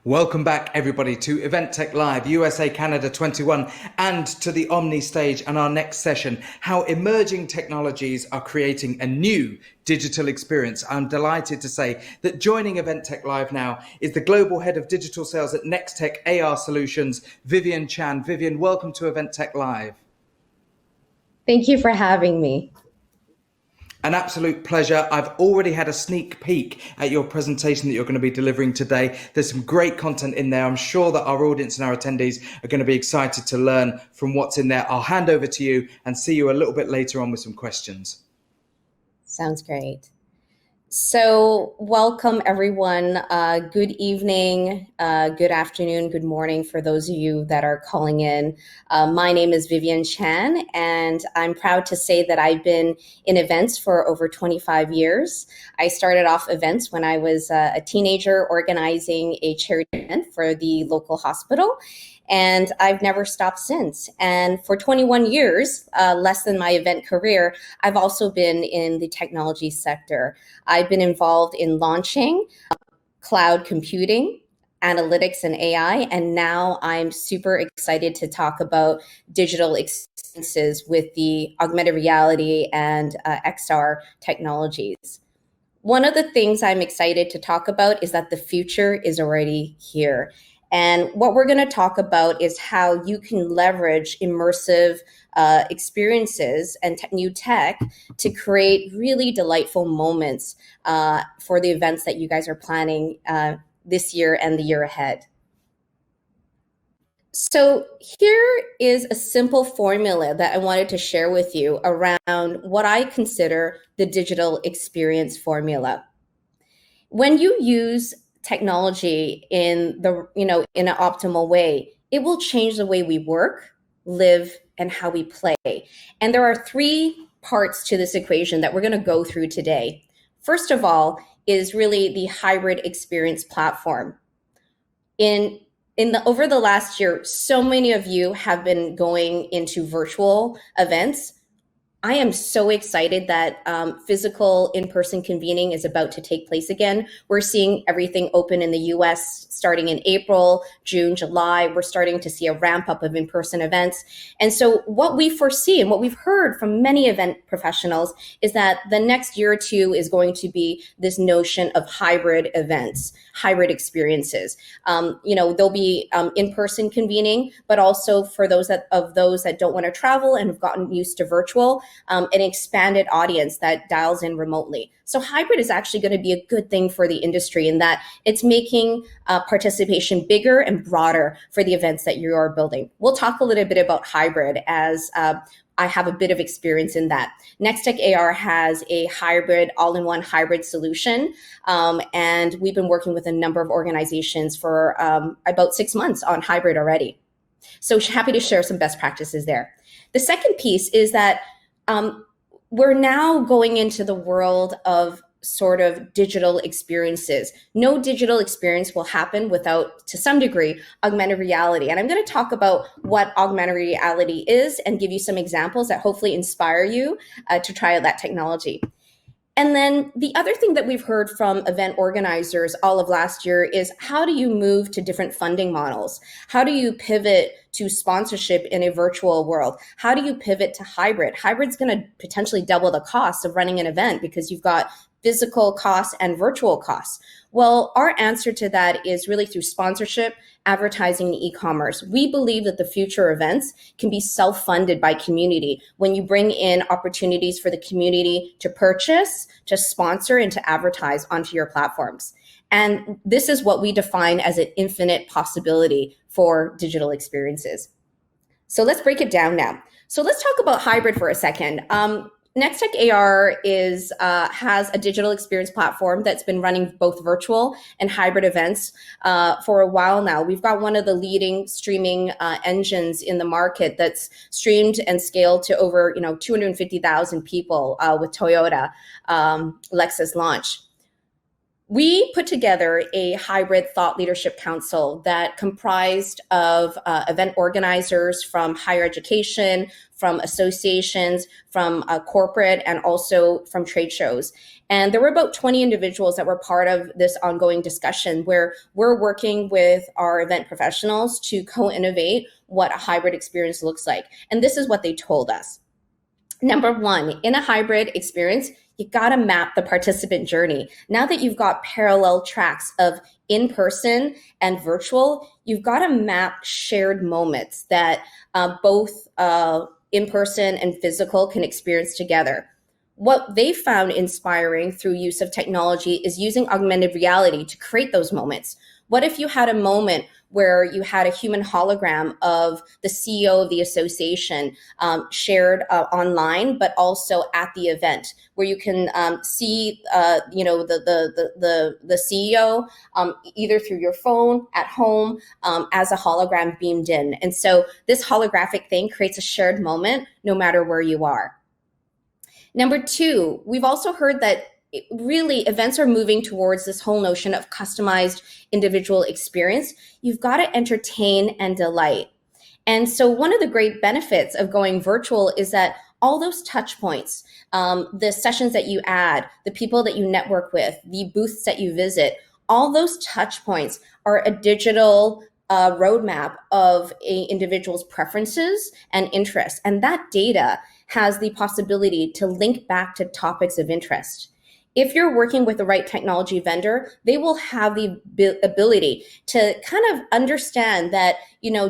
Welcome back, everybody, to Event Tech Live, USA Canada 21, and to the Omni stage and our next session, how emerging technologies are creating a new digital experience. I'm delighted to say that joining Event Tech Live now is the Global Head of Digital Sales at Nextech AR Solutions, Vivian Chan. Vivian, welcome to Event Tech Live. Thank you for having me. An absolute pleasure. I've already had a sneak peek at your presentation that you're going to be delivering today. There's some great content in there. I'm sure that our audience and our attendees are going to be excited to learn from what's in there. I'll hand over to you and see you a little bit later on with some questions. Sounds great. So welcome, everyone. Good evening, good afternoon, good morning for those of you that are calling in. My name is Vivian Chan, and I'm proud to say that I've been in events for over 25 years. I started off events when I was a teenager organizing a charity event for the local hospital. And I've never stopped since. And for 21 years, less than my event career, I've also been in the technology sector. I've been involved in launching cloud computing, analytics, and AI. And now I'm super excited to talk about digital experiences with the augmented reality and XR technologies. One of the things I'm excited to talk about is that the future is already here. And what we're going to talk about is how you can leverage immersive experiences and new tech to create really delightful moments for the events that you guys are planning this year and the year ahead. So here is a simple formula that I wanted to share with you around what I consider the digital experience formula. When you use technology in in an optimal way, it will change the way we work, live, and how we play. And there are three parts to this equation that we're going to go through today. First of all is really the hybrid experience platform. Over the last year, so many of you have been going into virtual events. I am so excited that physical in-person convening is about to take place again. We're seeing everything open in the US starting in April, June, July. We're starting to see a ramp up of in-person events. And so what we foresee and what we've heard from many event professionals is that the next year or two is going to be this notion of hybrid events, hybrid experiences. There'll be in-person convening, but also for those that don't want to travel and have gotten used to virtual, an expanded audience that dials in remotely. So hybrid is actually going to be a good thing for the industry in that it's making participation bigger and broader for the events that you are building. We'll talk a little bit about hybrid as I have a bit of experience in that. Nextech AR has a hybrid, all-in-one hybrid solution, and we've been working with a number of organizations for about 6 months on hybrid already. So happy to share some best practices there. The second piece is that we're now going into the world of sort of digital experiences. No digital experience will happen without, to some degree, augmented reality. And I'm going to talk about what augmented reality is and give you some examples that hopefully inspire you to try out that technology. And then the other thing that we've heard from event organizers all of last year is how do you move to different funding models? How do you pivot to sponsorship in a virtual world? How do you pivot to hybrid? Hybrid's going to potentially double the cost of running an event because you've got physical costs and virtual costs. Well, our answer to that is really through sponsorship, advertising, and e-commerce. We believe that the future events can be self-funded by community when you bring in opportunities for the community to purchase, to sponsor, and to advertise onto your platforms. And this is what we define as an infinite possibility for digital experiences. So let's break it down now. So let's talk about hybrid for a second. Nextech AR has a digital experience platform that's been running both virtual and hybrid events for a while now. We've got one of the leading streaming engines in the market that's streamed and scaled to over 250,000 people with Toyota Lexus launch. We put together a hybrid thought leadership council that comprised of event organizers from higher education, from associations, from corporate, and also from trade shows. And there were about 20 individuals that were part of this ongoing discussion where we're working with our event professionals to co-innovate what a hybrid experience looks like. And this is what they told us. Number one, in a hybrid experience, you got to map the participant journey. Now that you've got parallel tracks of in-person and virtual, you've got to map shared moments that both in-person and physical can experience together. What they found inspiring through use of technology is using augmented reality to create those moments. What if you had a moment where you had a human hologram of the CEO of the association shared online, but also at the event, where you can see, the CEO either through your phone at home as a hologram beamed in. And so this holographic thing creates a shared moment no matter where you are. Number two, we've also heard that really events are moving towards this whole notion of customized individual experience. You've got to entertain and delight. And so one of the great benefits of going virtual is that all those touch points, the sessions that you add, the people that you network with, the booths that you visit, all those touch points are a digital roadmap of an individual's preferences and interests. And that data has the possibility to link back to topics of interest. If you're working with the right technology vendor, they will have the ability to kind of understand that,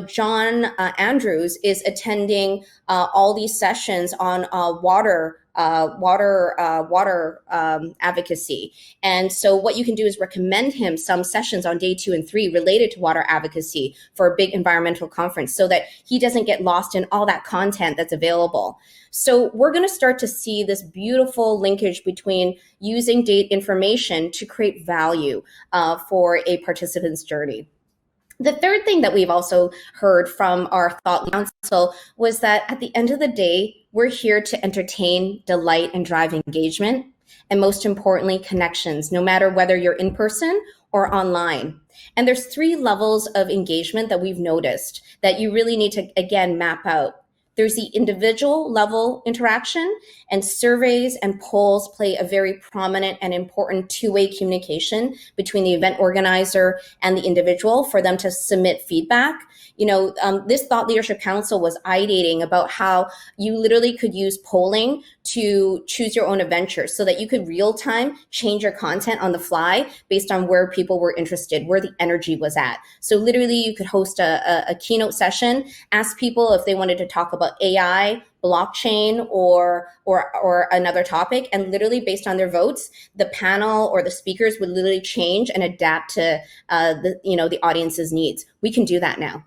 John Andrews is attending all these sessions on water advocacy. And so what you can do is recommend him some sessions on day 2 and 3 related to water advocacy for a big environmental conference so that he doesn't get lost in all that content that's available. So we're going to start to see this beautiful linkage between using data information to create value for a participant's journey. The third thing that we've also heard from our thought council was that at the end of the day, we're here to entertain, delight, and drive engagement, and most importantly, connections, no matter whether you're in person or online. And there's 3 levels of engagement that we've noticed that you really need to, again, map out. There's the individual level interaction, and surveys and polls play a very prominent and important 2-way communication between the event organizer and the individual for them to submit feedback. This Thought Leadership Council was ideating about how you literally could use polling to choose your own adventure so that you could real time change your content on the fly based on where people were interested, where the energy was at. So literally you could host a keynote session, ask people if they wanted to talk about AI, blockchain, or another topic, and literally based on their votes, the panel or the speakers would literally change and adapt to the audience's needs. We can do that now.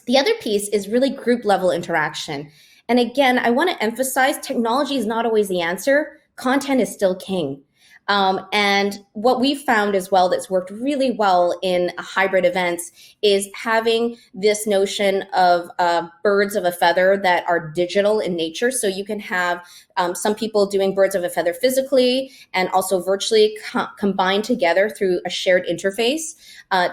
The other piece is really group level interaction. And again, I want to emphasize technology is not always the answer. Content is still king. And what we found as well that's worked really well in hybrid events is having this notion of birds of a feather that are digital in nature. So you can have some people doing birds of a feather physically and also virtually combined together through a shared interface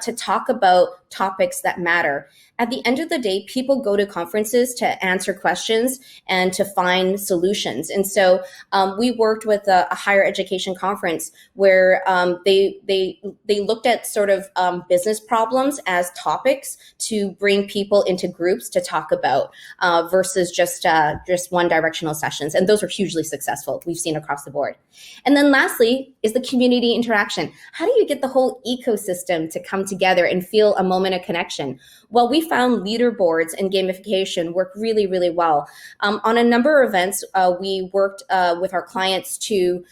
to talk about topics that matter. At the end of the day, people go to conferences to answer questions and to find solutions. And so we worked with a higher education conference where they looked at sort of business problems as topics to bring people into groups to talk about versus just one directional sessions. And those are hugely successful. We've seen across the board. And then lastly is the community interaction. How do you get the whole ecosystem to come together and feel a moment of connection? Well, we found leaderboards and gamification work really, really well. On a number of events, we worked with our clients to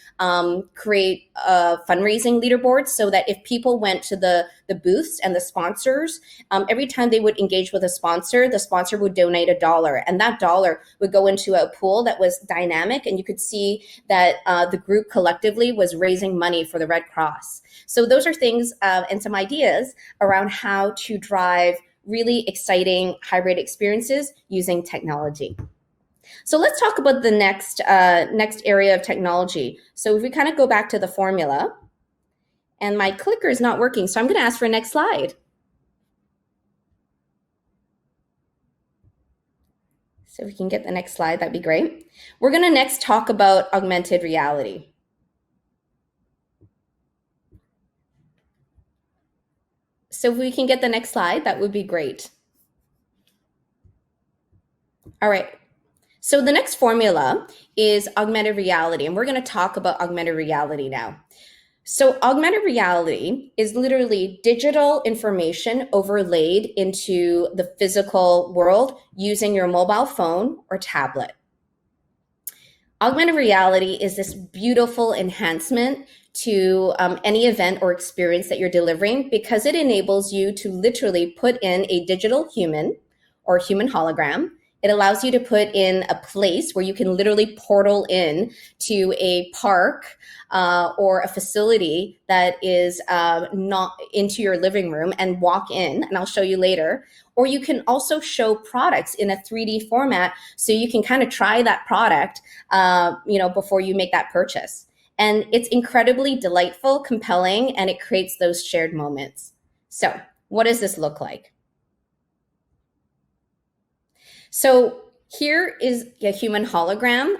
create fundraising leaderboards so that if people went to the booths and the sponsors, every time they would engage with a sponsor, the sponsor would donate $1. And that dollar would go into a pool that was dynamic. And you could see that the group collectively was raising money for the Red Cross. So those are things and some ideas around how to drive really exciting hybrid experiences using technology. So let's talk about the next area of technology. So if we kind of go back to the formula, And my clicker is not working, so I'm going to ask for next slide. So if we can get the next slide, that'd be great. We're going to next talk about augmented reality. So if we can get the next slide, that would be great. All right. So the next formula is augmented reality, and we're going to talk about augmented reality now. So augmented reality is literally digital information overlaid into the physical world using your mobile phone or tablet. Augmented reality is this beautiful enhancement to any event or experience that you're delivering because it enables you to literally put in a digital human or human hologram. It allows you to put in a place where you can literally portal in to a park or a facility that is not into your living room and walk in, and I'll show you later. Or you can also show products in a 3D format so you can kind of try that product before you make that purchase. And it's incredibly delightful, compelling, and it creates those shared moments. So what does this look like? So here is a human hologram,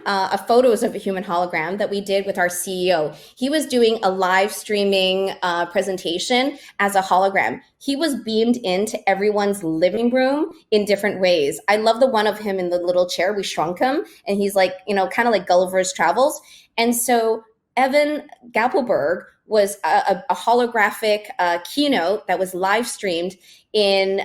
photos of a human hologram that we did with our CEO. He was doing a live streaming presentation as a hologram. He was beamed into everyone's living room in different ways. I love the one of him in the little chair. We shrunk him, and he's like, kind of like Gulliver's Travels. And so Evan Gappelberg was a holographic keynote that was live streamed in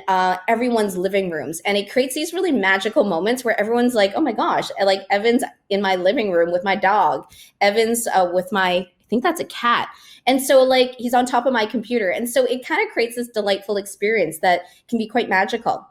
everyone's living rooms. And it creates these really magical moments where everyone's like, oh my gosh, like Evan's in my living room with my dog. Evan's with I think that's a cat. And so like he's on top of my computer. And so it kind of creates this delightful experience that can be quite magical.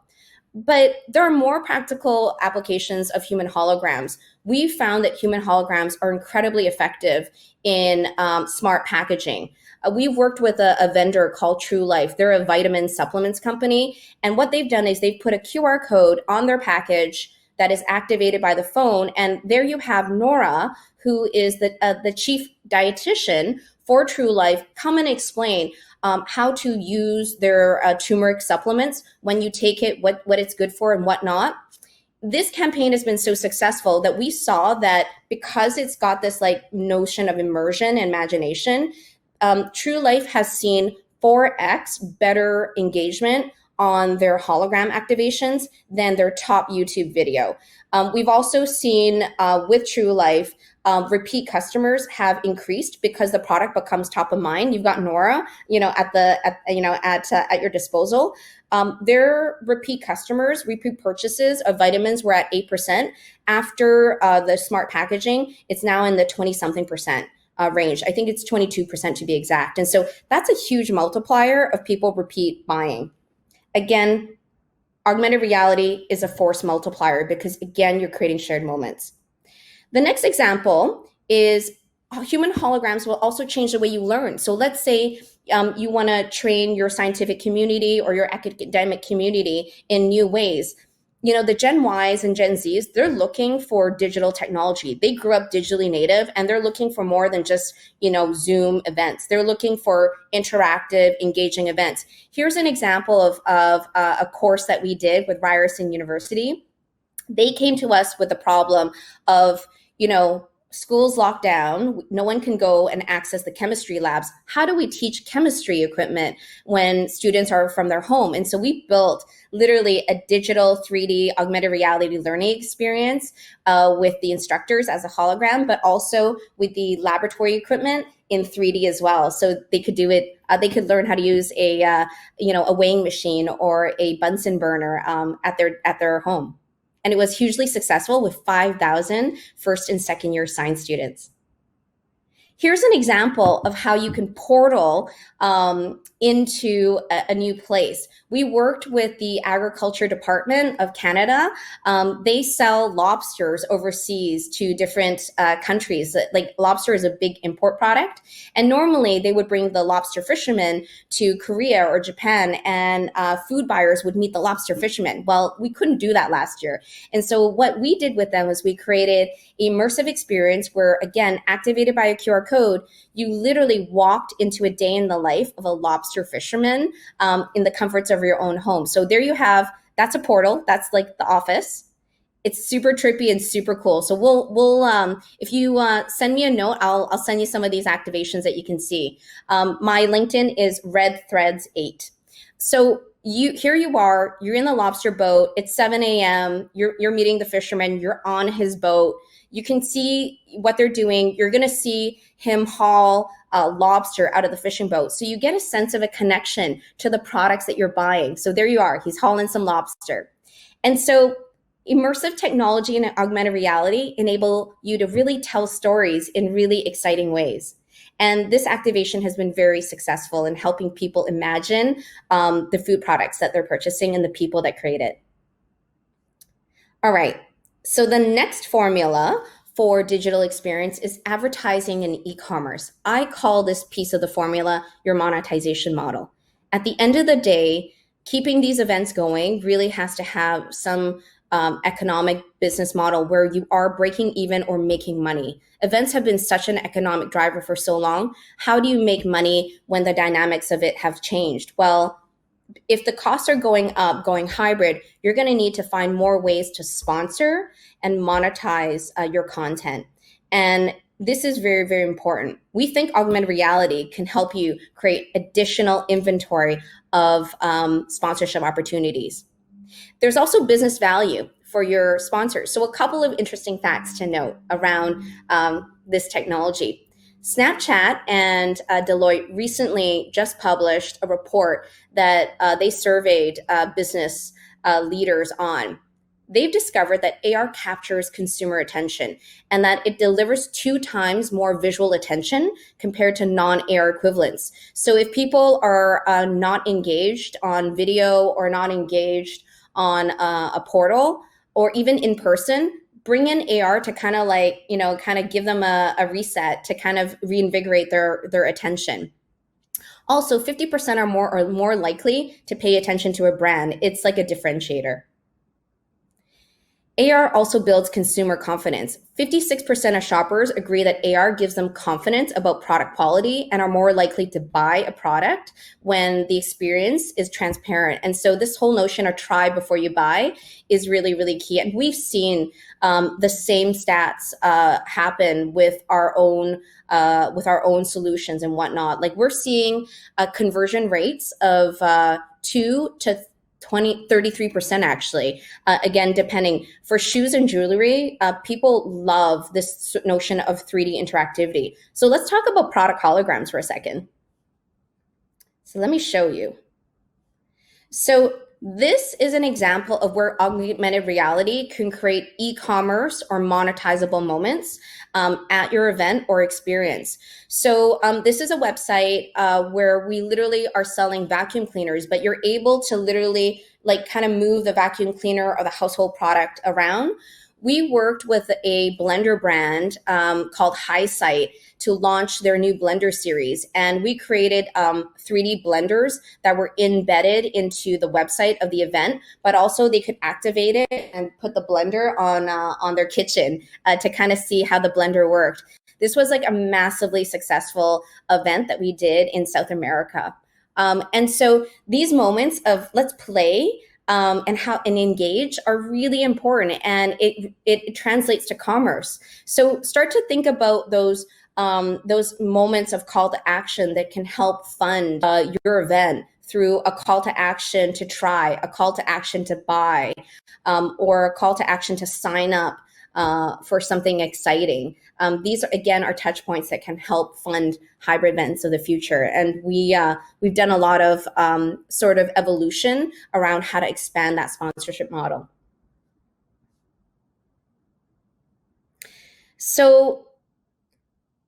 But there are more practical applications of human holograms. We found that human holograms are incredibly effective in smart packaging. We've worked with a vendor called True Life. They're a vitamin supplements company. And what they've done is they've put a QR code on their package that is activated by the phone. And there you have Nora, who is the chief dietitian for True Life, come and explain how to use their turmeric supplements, when you take it, what it's good for and what not. This campaign has been so successful that we saw that because it's got this like notion of immersion and imagination, True Life has seen 4x better engagement on their hologram activations than their top YouTube video. We've also seen with True Life, repeat customers have increased because the product becomes top of mind. You've got Nora, at your disposal. Their repeat customers, repeat purchases of vitamins were at 8%. After the smart packaging, it's now in the 20-something% range. I think it's 22% to be exact. And so that's a huge multiplier of people repeat buying. Again, augmented reality is a force multiplier because, again, you're creating shared moments. The next example is human holograms will also change the way you learn. So let's say you want to train your scientific community or your academic community in new ways. The Gen Ys and Gen Zs, they're looking for digital technology. They grew up digitally native, and they're looking for more than just, Zoom events. They're looking for interactive, engaging events. Here's an example of a course that we did with Ryerson University. They came to us with the problem of, schools locked down. No one can go and access the chemistry labs. How do we teach chemistry equipment when students are from their home? And so we built literally a digital 3D augmented reality learning experience with the instructors as a hologram, but also with the laboratory equipment in 3D as well. So they could do it. They could learn how to use a weighing machine or a Bunsen burner at their home. And it was hugely successful with 5,000 first and second year science students. Here's an example of how you can portal into a new place. We worked with the Agriculture Department of Canada. They sell lobsters overseas to different countries. Like lobster is a big import product. And normally they would bring the lobster fishermen to Korea or Japan, and food buyers would meet the lobster fishermen. Well, we couldn't do that last year. And so what we did with them was we created an immersive experience where, again, activated by a QR code, code, you literally walked into a day in the life of a lobster fisherman in the comforts of your own home. So there you have, that's a portal. That's like the office. It's super trippy and super cool. So we'll if you send me a note, I'll send you some of these activations that you can see. My LinkedIn is Red Threads 8. So here you are, you're in the lobster boat. It's 7 a.m. You're meeting the fisherman. You're on his boat. You can see what they're doing. You're going to see him haul lobster out of the fishing boat. So you get a sense of a connection to the products that you're buying. So there you are. He's hauling some lobster. And so immersive technology and augmented reality enable you to really tell stories in really exciting ways. And this activation has been very successful in helping people imagine the food products that they're purchasing and the people that create it. All right. So the next formula for digital experience is advertising and e-commerce. I call this piece of the formula your monetization model. At the end of the day, keeping these events going really has to have some economic business model where you are breaking even or making money. Events have been such an economic driver for so long. How do you make money when the dynamics of it have changed? Well, if the costs are going up, going hybrid, you're going to need to find more ways to sponsor and monetize your content. And this is very, very important. We think augmented reality can help you create additional inventory of sponsorship opportunities. There's also business value for your sponsors. So a couple of interesting facts to note around this technology. Snapchat and Deloitte recently just published a report that they surveyed business leaders on. They've discovered that AR captures consumer attention and that it delivers 2 times more visual attention compared to non-AR equivalents. So if people are not engaged on video or not engaged on a portal or even in person, bring in AR to kind of like, kind of give them a reset to kind of reinvigorate their attention. Also, 50% are more likely to pay attention to a brand. It's like a differentiator. AR also builds consumer confidence. 56% of shoppers agree that AR gives them confidence about product quality and are more likely to buy a product when the experience is transparent. And so this whole notion of try before you buy is really, really key. And we've seen the same stats happen with our own solutions and whatnot. Like we're seeing conversion rates of 2 to 33% actually. Again, depending. For shoes and jewelry, people love this notion of 3D interactivity. So let's talk about product holograms for a second. So let me show you. So this is an example of where augmented reality can create e-commerce or monetizable moments at your event or experience. So this is a website where we literally are selling vacuum cleaners, but you're able to literally like kind of move the vacuum cleaner or the household product around. We worked with a blender brand called Highsight to launch their new blender series. And we created 3D blenders that were embedded into the website of the event, but also they could activate it and put the blender on their kitchen to kind of see how the blender worked. This was like a massively successful event that we did in South America. And so these moments of let's play and engage are really important, and it translates to commerce. So start to think about those moments of call to action that can help fund your event through a call to action to try, a call to action to buy, or a call to action to sign up for something exciting. These again are touch points that can help fund hybrid events of the future. And we've done a lot of sort of evolution around how to expand that sponsorship model. So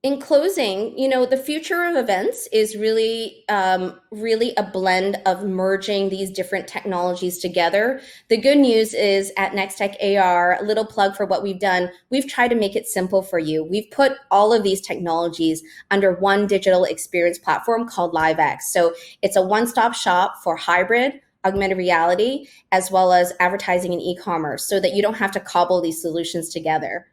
in closing, the future of events is really a blend of merging these different technologies together. The good news is at Nextech AR, a little plug for what we've done, we've tried to make it simple for you. We've put all of these technologies under one digital experience platform called LiveX. So it's a one-stop shop for hybrid, augmented reality, as well as advertising and e-commerce so that you don't have to cobble these solutions together.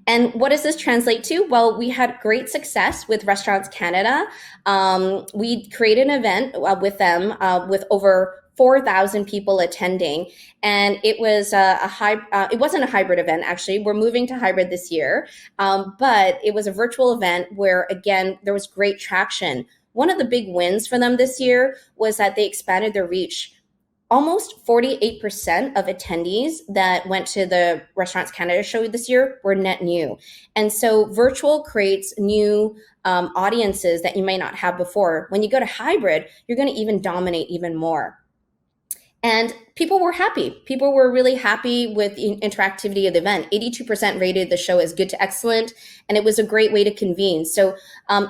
And what does this translate to? Well, we had great success with Restaurants Canada. We created an event with them with over 4,000 people attending, and it was it wasn't a hybrid event. Actually, we're moving to hybrid this year, but it was a virtual event where, again, there was great traction. One of the big wins for them this year was that they expanded their reach. Almost 48% of attendees that went to the Restaurants Canada show this year were net new. And so virtual creates new audiences that you may not have before. When you go to hybrid, you're going to even dominate even more. And people were happy. People were really happy with the interactivity of the event. 82% rated the show as good to excellent, and it was a great way to convene. So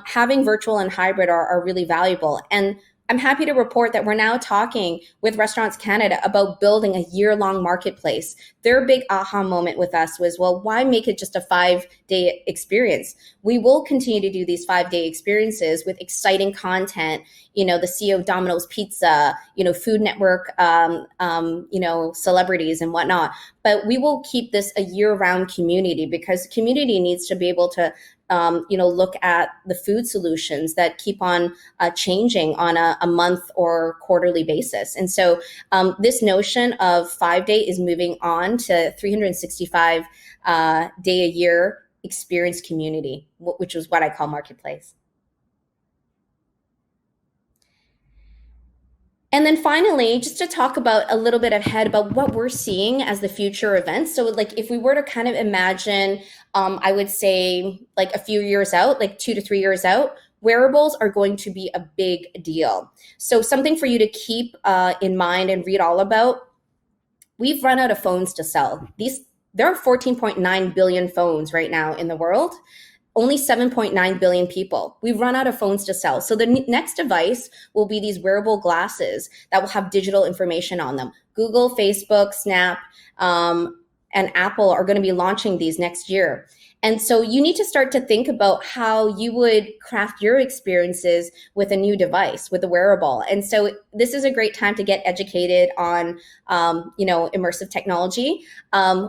having virtual and hybrid are really valuable. And I'm happy to report that we're now talking with Restaurants Canada about building a year-long marketplace. Their big aha moment with us was, well, why make it just a 5-day experience? We will continue to do these 5-day experiences with exciting content, the CEO of Domino's Pizza, Food Network, celebrities and whatnot. But we will keep this a year-round community, because community needs to be able to look at the food solutions that keep on changing on a month or quarterly basis. And so this notion of 5-day is moving on to 365 day a year experience community, which is what I call marketplace. And then finally, just to talk about a little bit ahead about what we're seeing as the future events. So like if we were to kind of imagine, I would say like a few years out, like 2 to 3 years out, wearables are going to be a big deal. So something for you to keep in mind and read all about. We've run out of phones to sell. There are 14.9 billion phones right now in the world. Only 7.9 billion people. We've run out of phones to sell. So the next device will be these wearable glasses that will have digital information on them. Google, Facebook, Snap, and Apple are going to be launching these next year. And so you need to start to think about how you would craft your experiences with a new device, with a wearable. And so this is a great time to get educated on, immersive technology.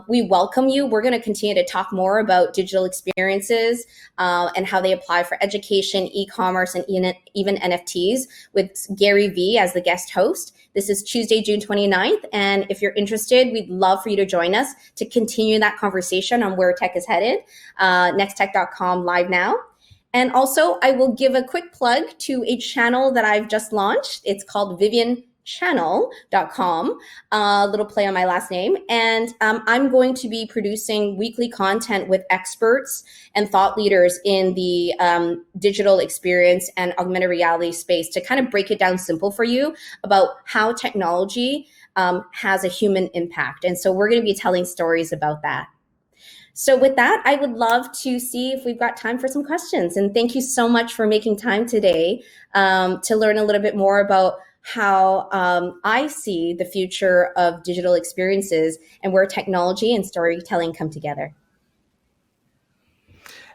We welcome you. We're going to continue to talk more about digital experiences and how they apply for education, e-commerce, and even NFTs with Gary Vee as the guest host. This is Tuesday, June 29th. And if you're interested, we'd love for you to join us to continue that conversation on where tech is headed. Nexttech.com live now. And also, I will give a quick plug to a channel that I've just launched. It's called vivianchannel.com, a little play on my last name. And I'm going to be producing weekly content with experts and thought leaders in the digital experience and augmented reality space to kind of break it down simple for you about how technology has a human impact. And so we're going to be telling stories about that. So with that, I would love to see if we've got time for some questions. And thank you so much for making time today to learn a little bit more about how I see the future of digital experiences and where technology and storytelling come together.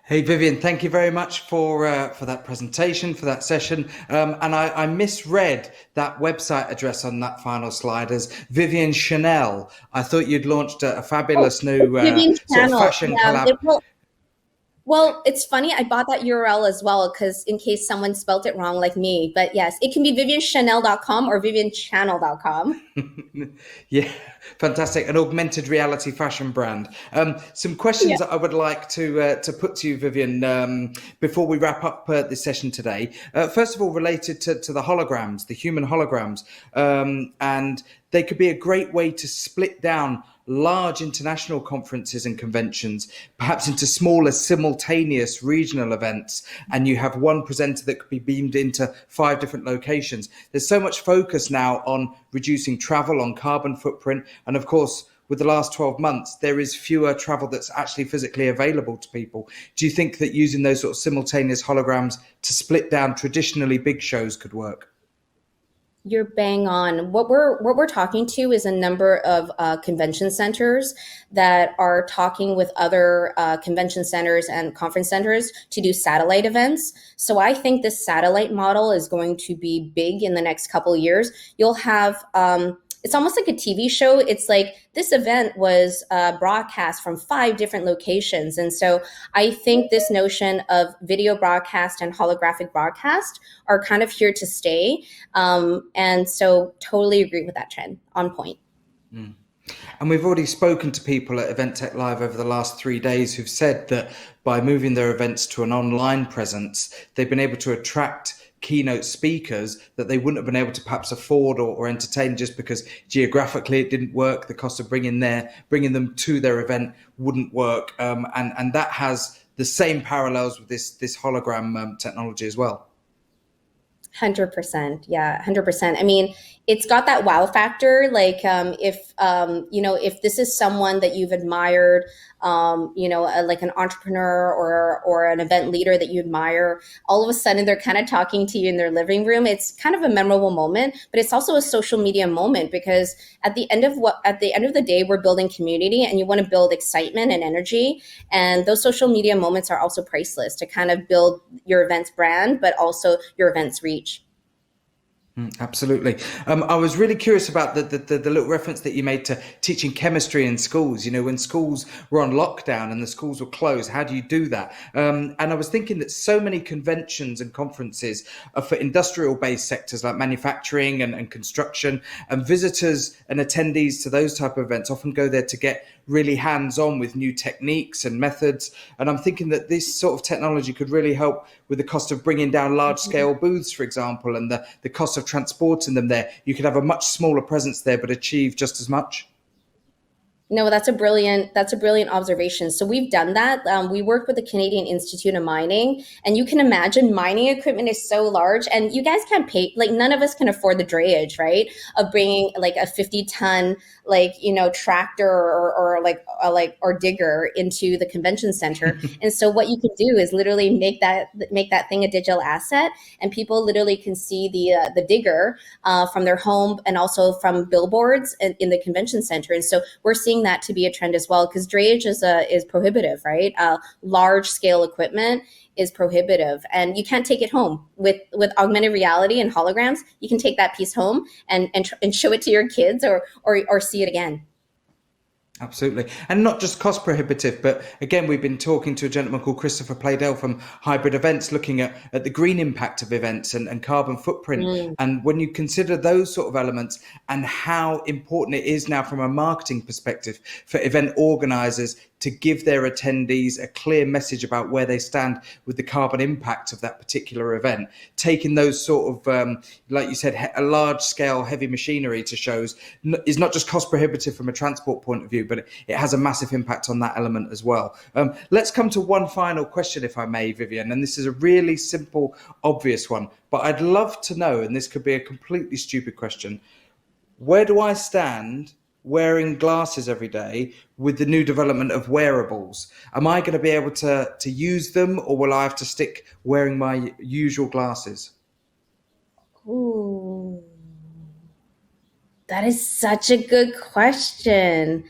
Hey, Vivian, thank you very much for that presentation, for that session. And I misread that website address on that final slide as Vivian Chanel. I thought you'd launched a fabulous new sort of fashion collab. Well, it's funny. I bought that URL as well because in case someone spelt it wrong like me. But yes, it can be vivianchanel.com or vivianchannel.com. Yeah, fantastic. An augmented reality fashion brand. Some questions that I would like to put to you, Vivian, before we wrap up this session today. First of all, related to the holograms, the human holograms. And they could be a great way to split down large international conferences and conventions, perhaps into smaller simultaneous regional events, and you have one presenter that could be beamed into 5 different locations. There's so much focus now on reducing travel, on carbon footprint, and of course, with the last 12 months, there is fewer travel that's actually physically available to people. Do you think that using those sort of simultaneous holograms to split down traditionally big shows could work? You're bang on. What we're talking to is a number of convention centers that are talking with other convention centers and conference centers to do satellite events. So I think this satellite model is going to be big in the next couple of years. You'll have it's almost like a TV show. It's like this event was broadcast from 5 different locations. And so I think this notion of video broadcast and holographic broadcast are kind of here to stay. And so totally agree with that trend. On point. Mm. And we've already spoken to people at Event Tech Live over the last 3 days who've said that by moving their events to an online presence, they've been able to attract keynote speakers that they wouldn't have been able to perhaps afford or entertain just because geographically it didn't work. The cost of bringing them to their event wouldn't work. And that has the same parallels with this hologram technology as well. 100%. Yeah, 100%. I mean, it's got that wow factor. Like, if this is someone that you've admired, like an entrepreneur or an event leader that you admire, all of a sudden they're kind of talking to you in their living room. It's kind of a memorable moment, but it's also a social media moment because at the end of the day, we're building community, and you want to build excitement and energy. And those social media moments are also priceless to kind of build your event's brand, but also your event's reach. Absolutely. I was really curious about the little reference that you made to teaching chemistry in schools. When schools were on lockdown and the schools were closed, how do you do that? And I was thinking that so many conventions and conferences are for industrial-based sectors like manufacturing and construction, and visitors and attendees to those type of events often go there to get really hands-on with new techniques and methods. And I'm thinking that this sort of technology could really help with the cost of bringing down large-scale booths, for example, and the cost of transporting them there. You could have a much smaller presence there, but achieve just as much. No, that's a brilliant observation. So we've done that. We work with the Canadian Institute of Mining, and you can imagine mining equipment is so large, and you guys can't pay, like none of us can afford the drayage, right? Of bringing like a 50-ton, tractor or digger into the convention center. And so what you can do is literally make that thing a digital asset, and people literally can see the digger from their home and also from billboards in the convention center. And so we're seeing that to be a trend as well, because drayage is prohibitive, right? Large scale equipment is prohibitive, and you can't take it home. With augmented reality and holograms, you can take that piece home and show it to your kids or see it again. Absolutely. And not just cost prohibitive, but again, we've been talking to a gentleman called Christopher Playdell from Hybrid Events, looking at the green impact of events and carbon footprint. And when you consider those sort of elements and how important it is now from a marketing perspective for event organizers to give their attendees a clear message about where they stand with the carbon impact of that particular event, taking those sort of, like you said, a large scale heavy machinery to shows is not just cost prohibitive from a transport point of view, but it has a massive impact on that element as well. Let's come to one final question, if I may, Vivian, and this is a really simple, obvious one, but I'd love to know, and this could be a completely stupid question, where do I stand wearing glasses every day with the new development of wearables? Am I going to be able to use them, or will I have to stick wearing my usual glasses? Ooh, that is such a good question.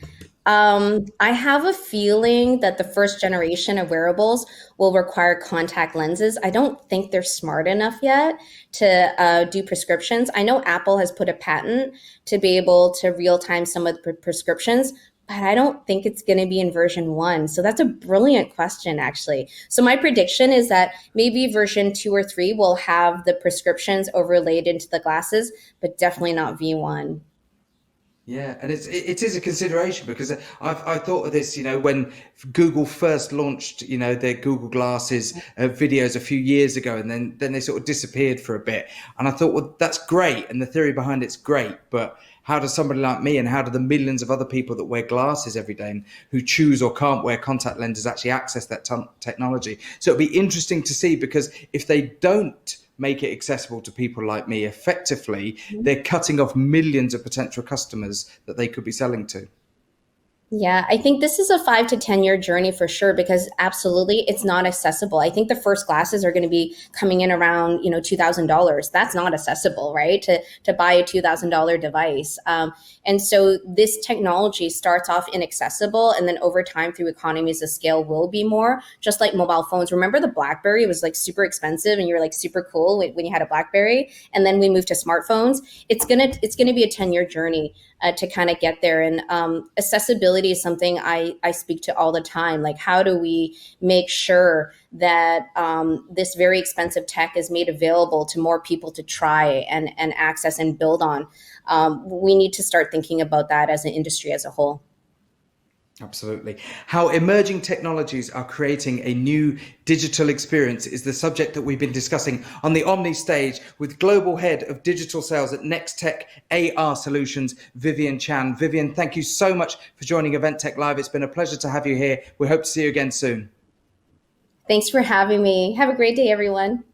I have a feeling that the first generation of wearables will require contact lenses. I don't think they're smart enough yet to do prescriptions. I know Apple has put a patent to be able to real time some of the prescriptions, but I don't think it's going to be in version 1. So that's a brilliant question, actually. So my prediction is that maybe version 2 or 3 will have the prescriptions overlaid into the glasses, but definitely not V1. Yeah, and it is a consideration, because I thought of this, when Google first launched, their Google Glasses videos a few years ago, and then they sort of disappeared for a bit. And I thought, well, that's great, and the theory behind it's great, but how does somebody like me, and how do the millions of other people that wear glasses every day and who choose or can't wear contact lenses actually access that technology? So it'll be interesting to see, because if they don't make it accessible to people like me effectively, they're cutting off millions of potential customers that they could be selling to. Yeah, I think this is a 5 to 10 year journey for sure because absolutely it's not accessible. I think the first glasses are going to be coming in around $2,000. That's not accessible, right? To buy a $2,000 device, and so this technology starts off inaccessible, and then over time through economies of scale will be more. Just like mobile phones. Remember the BlackBerry was like super expensive, and you were like super cool when you had a BlackBerry, and then we moved to smartphones. It's gonna be a 10 year journey to kind of get there. And accessibility is something I speak to all the time. Like, how do we make sure that this very expensive tech is made available to more people to try and access and build on? We need to start thinking about that as an industry as a whole. Absolutely. How emerging technologies are creating a new digital experience is the subject that we've been discussing on the Omni stage with Global Head of Digital Sales at Next Tech AR Solutions, Vivian Chan. Vivian, thank you so much for joining Event Tech Live. It's been a pleasure to have you here. We hope to see you again soon. Thanks for having me. Have a great day, everyone.